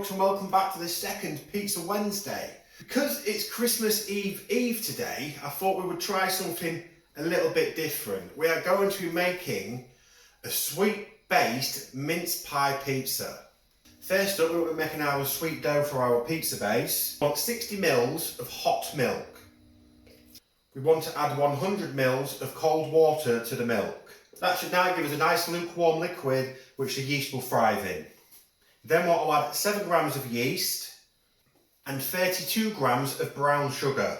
Cooks and welcome back to the second Pizza Wednesday. Because it's Christmas Eve today, I thought we would try something a little bit different. We are going to be making a sweet-based mince pie pizza. First up, we're making our sweet dough for our pizza base. We want 60 ml of hot milk. We want to add 100 ml of cold water to the milk. That should now give us a nice lukewarm liquid which the yeast will thrive in. Then we'll add 7 grams of yeast and 32 grams of brown sugar.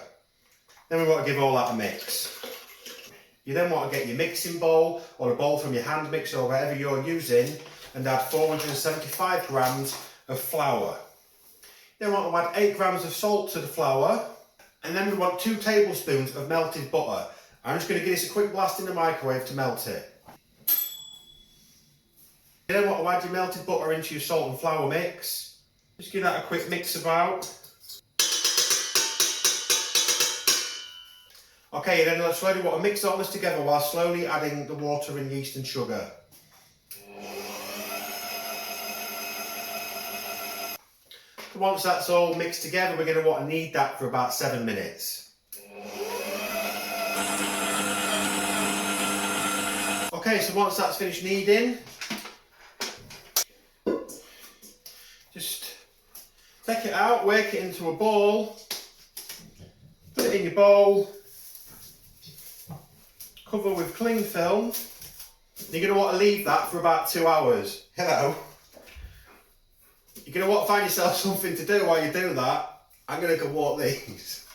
Then we want to give all that a mix. You then want to get your mixing bowl or a bowl from your hand mixer or whatever you're using and add 475 grams of flour. Then we want to add 8 grams of salt to the flour, and then we want 2 tablespoons of melted butter. I'm just going to give this a quick blast in the microwave to melt it. You then want to add your melted butter into your salt and flour mix. Just give that a quick mix about. Okay, then let's slowly want to mix all this together while slowly adding the water and yeast and sugar. Once that's all mixed together, we're going to want to knead that for about 7 minutes. Okay, so once that's finished kneading, just take it out, work it into a ball, put it in your bowl, cover with cling film. You're going to want to leave that for about 2 hours. Hello. You're going to want to find yourself something to do while you do that. I'm going to go walk these.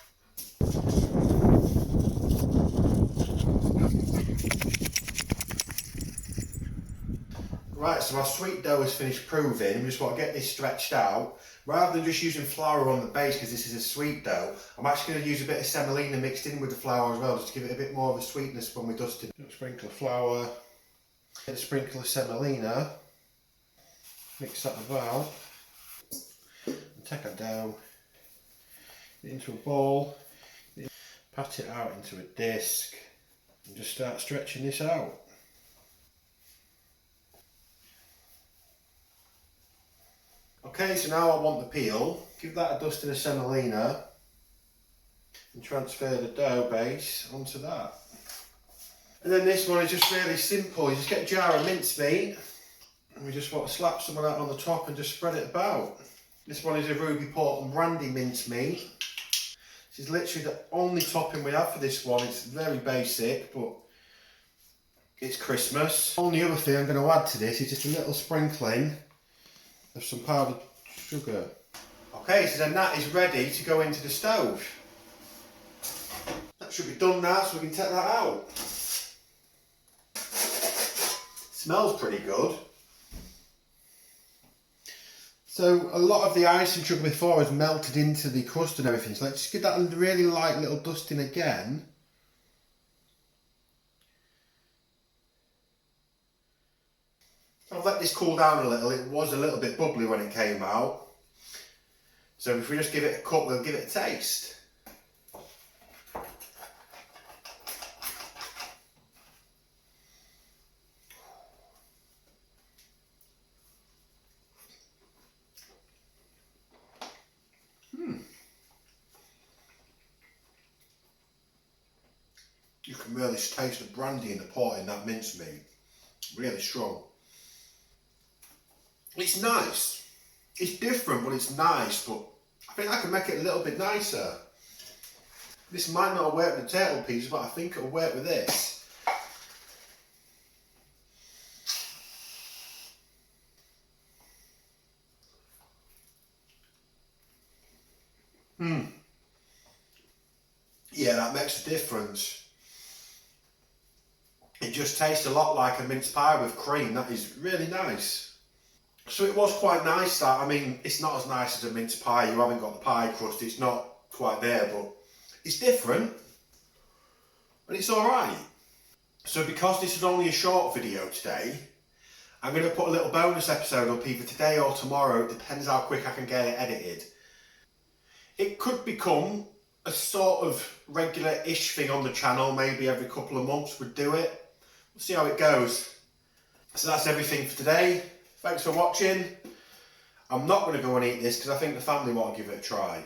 Right, so our sweet dough is finished proving. We just want to get this stretched out. Rather than just using flour on the base because this is a sweet dough, I'm actually going to use a bit of semolina mixed in with the flour as well, just to give it a bit more of a sweetness when we dust it. Sprinkle of flour, a sprinkle of semolina, mix that about, and take our dough into a bowl, pat it out into a disc, and just start stretching this out. Okay, so now I want the peel. Give that a dust of the semolina and transfer the dough base onto that. And then this one is just really simple. You just get a jar of mincemeat and we just want to slap some of that on the top and just spread it about. This one is a Ruby Port and Brandy mincemeat. This is literally the only topping we have for this one. It's very basic, but it's Christmas. The only other thing I'm going to add to this is just a little sprinkling of some powdered sugar. Okay, so then that is ready to go into the stove. That should be done now, so we can take that out. Smells pretty good. So a lot of the icing sugar before has melted into the crust and everything, so let's just give that a really light little dusting again. I've let this cool down a little. It was a little bit bubbly when it came out. So if we just give it a cut, we'll give it a taste. You can really taste the brandy in the pot in that mincemeat. Really strong. It's nice. It's different, but it's nice, but I think I can make it a little bit nicer. This might not work with the turtle pizza, but I think it'll work with this. Yeah, that makes a difference. It just tastes a lot like a mince pie with cream. That is really nice. So it was quite nice that, I mean, it's not as nice as a mince pie, you haven't got the pie crust, it's not quite there, but it's different, and it's alright. So because this is only a short video today, I'm going to put a little bonus episode up either today or tomorrow, it depends how quick I can get it edited. It could become a sort of regular-ish thing on the channel, maybe every couple of months we'd do it. We'll see how it goes. So that's everything for today. Thanks for watching. I'm not going to go and eat this because I think the family want to give it a try.